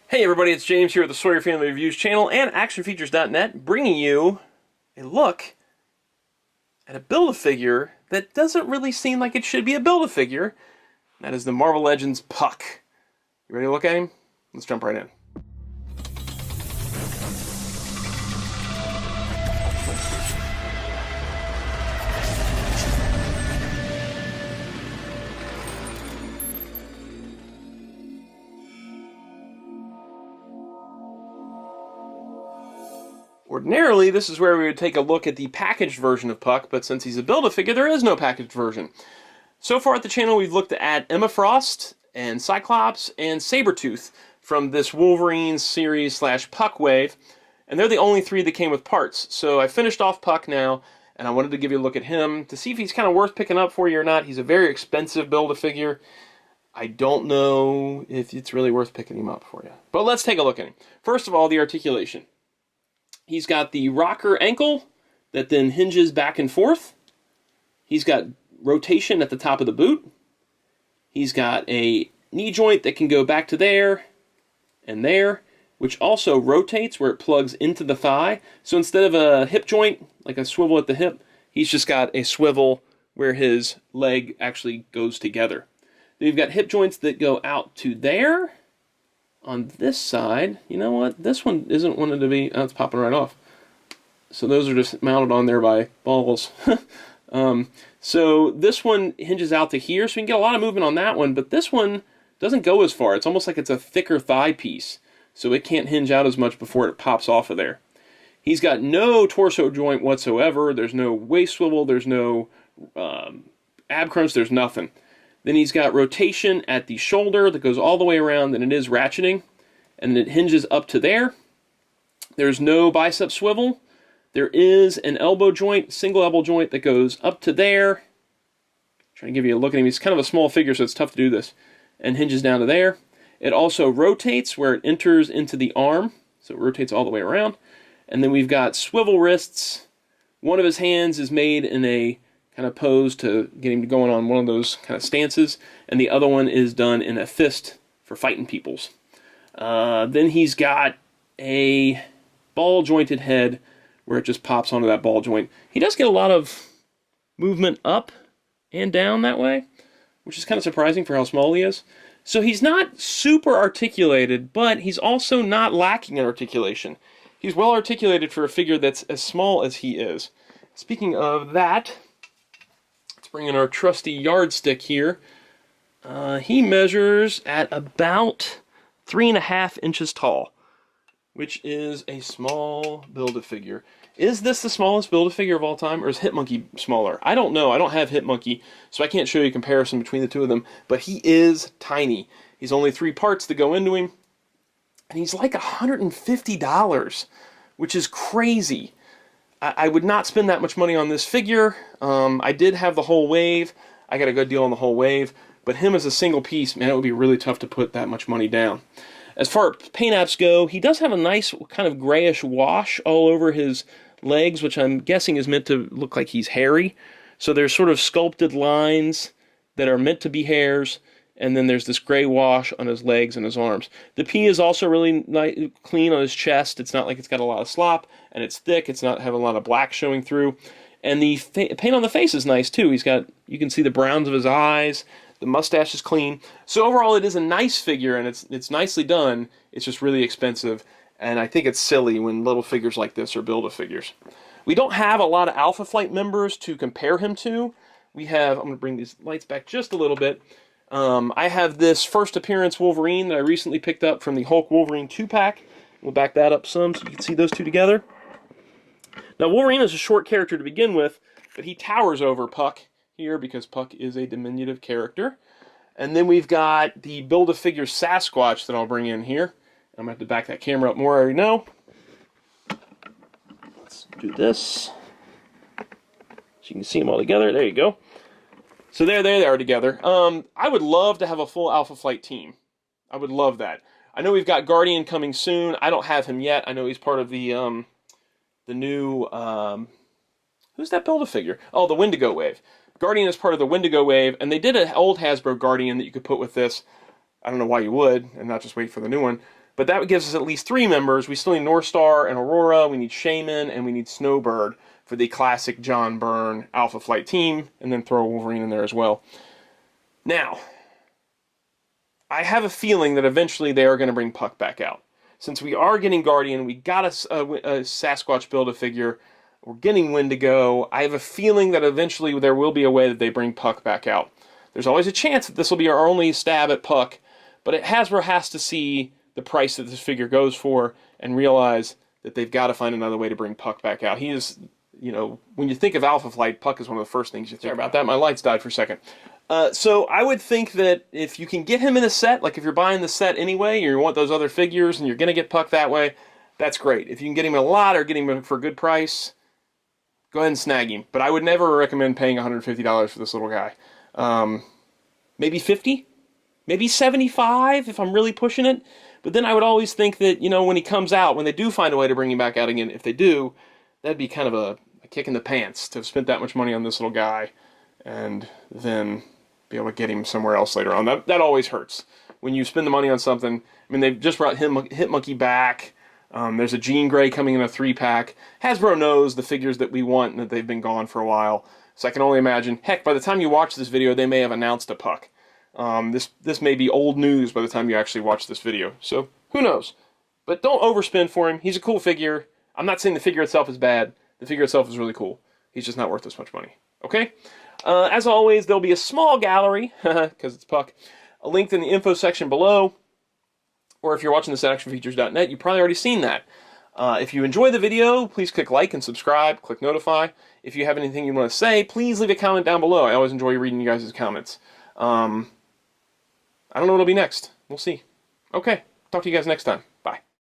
Hey everybody, it's James here at the Sawyer Family Reviews channel and ActionFeatures.net, bringing you a look at a Build-A-Figure that doesn't really seem like it should be a Build-A-Figure. That is the Marvel Legends Puck. You ready to look at him? Let's jump right in. Ordinarily, this is where we would take a look at the packaged version of Puck, but since he's a Build-A-Figure, there is no packaged version. So far at the channel, we've looked at Emma Frost, and Cyclops, and Sabretooth from this Wolverine series / Puck wave, and they're the only three that came with parts. So I finished off Puck now, and I wanted to give you a look at him to see if he's kind of worth picking up for you or not. He's a very expensive Build-A-Figure. I don't know if it's really worth picking him up for you. But let's take a look at him. First of all, the articulation. He's got the rocker ankle that then hinges back and forth. He's got rotation at the top of the boot. He's got a knee joint that can go back to there and there, which also rotates where it plugs into the thigh. So instead of a hip joint, like a swivel at the hip, he's just got a swivel where his leg actually goes together. Then you've got hip joints that go out to there. On this side, you know what? This one isn't wanted to be... Oh, it's popping right off. So those are just mounted on there by balls. So this one hinges out to here, so you can get a lot of movement on that one, but this one doesn't go as far. It's almost like it's a thicker thigh piece, so it can't hinge out as much before it pops off of there. He's got no torso joint whatsoever. There's no waist swivel. There's no ab crunch. There's nothing. Then he's got rotation at the shoulder that goes all the way around, and it is ratcheting, and it hinges up to there. There's no bicep swivel. There is an elbow joint, single elbow joint that goes up to there. Trying to give you a look at him. He's kind of a small figure, so it's tough to do this. And hinges down to there. It also rotates where it enters into the arm, so it rotates all the way around. And then we've got swivel wrists. One of his hands is made in a kind of pose to get him going on one of those kind of stances, and the other one is done in a fist for fighting peoples. Then he's got a ball-jointed head where it just pops onto that ball joint. He does get a lot of movement up and down that way, which is kind of surprising for how small he is. So he's not super articulated, but he's also not lacking in articulation. He's well articulated for a figure that's as small as he is. Speaking of that, let's bring in our trusty yardstick here. He measures at about 3.5 inches tall, which is a small Build-A-Figure. Is this the smallest Build-A-Figure of all time, or is Hitmonkey smaller? I don't know. I don't have Hitmonkey, so I can't show you a comparison between the two of them, but he is tiny. He's only 3 parts that go into him, and he's like $150, which is crazy. I would not spend that much money on this figure. I did have the whole wave. I got a good deal on the whole wave, but him as a single piece, man, it would be really tough to put that much money down. As far as paint apps go, he does have a nice kind of grayish wash all over his legs, which I'm guessing is meant to look like he's hairy. So there's sort of sculpted lines that are meant to be hairs, and then there's this gray wash on his legs and his arms. The P is also really nice, clean on his chest. It's not like it's got a lot of slop, and it's thick. It's not having a lot of black showing through. And the paint on the face is nice too. You can see the browns of his eyes. The mustache is clean. So overall, it is a nice figure, and it's nicely done. It's just really expensive, and I think it's silly when little figures like this are Build-A-Figures. We don't have a lot of Alpha Flight members to compare him to. I'm going to bring these lights back just a little bit. I have this first appearance Wolverine that I recently picked up from the Hulk Wolverine 2-pack. We'll back that up some so you can see those two together. Now, Wolverine is a short character to begin with, but he towers over Puck here because Puck is a diminutive character. And then we've got the Build-A-Figure Sasquatch that I'll bring in here. I'm going to have to back that camera up more, I already know. Let's do this. So you can see them all together. There you go. So there they are together. I would love to have a full Alpha Flight team. I would love that. I know we've got Guardian coming soon. I don't have him yet. I know he's part of the new... who's that Build-A-Figure? Oh, the Wendigo wave. Guardian is part of the Wendigo wave, and they did an old Hasbro Guardian that you could put with this. I don't know why you would, and not just wait for the new one. But that gives us at least 3 members. We still need North Star and Aurora, we need Shaman, and we need Snowbird for the classic John Byrne Alpha Flight team, and then throw Wolverine in there as well. Now, I have a feeling that eventually they are going to bring Puck back out. Since we are getting Guardian, we got a Sasquatch Build-A-Figure, we're getting Wendigo, I have a feeling that eventually there will be a way that they bring Puck back out. There's always a chance that this will be our only stab at Puck, but Hasbro has to see the price that this figure goes for and realize that they've got to find another way to bring Puck back out. He is, you know, when you think of Alpha Flight, Puck is one of the first things you think about. That, my lights died for a second. So I would think that if you can get him in a set, like if you're buying the set anyway, or you want those other figures and you're going to get Puck that way, that's great. If you can get him in a lot or get him for a good price, go ahead and snag him. But I would never recommend paying $150 for this little guy. Maybe 50, maybe 75 if I'm really pushing it. But then I would always think that, you know, when he comes out, when they do find a way to bring him back out again, if they do, that'd be kind of a kick in the pants to have spent that much money on this little guy and then be able to get him somewhere else later on. That always hurts. When you spend the money on something, I mean, they've just brought Hitmonkey back. There's a Jean Grey coming in a 3-pack. Hasbro knows the figures that we want and that they've been gone for a while. So I can only imagine, heck, by the time you watch this video, they may have announced a Puck. This may be old news by the time you actually watch this video. So, who knows? But don't overspend for him. He's a cool figure. I'm not saying the figure itself is bad. The figure itself is really cool. He's just not worth this much money. Okay? As always, there'll be a small gallery, because it's Puck, linked in the info section below. Or if you're watching this at actionfeatures.net, you've probably already seen that. If you enjoy the video, please click like and subscribe, click notify. If you have anything you want to say, please leave a comment down below. I always enjoy reading you guys' comments. I don't know what'll be next. We'll see. Okay, talk to you guys next time. Bye.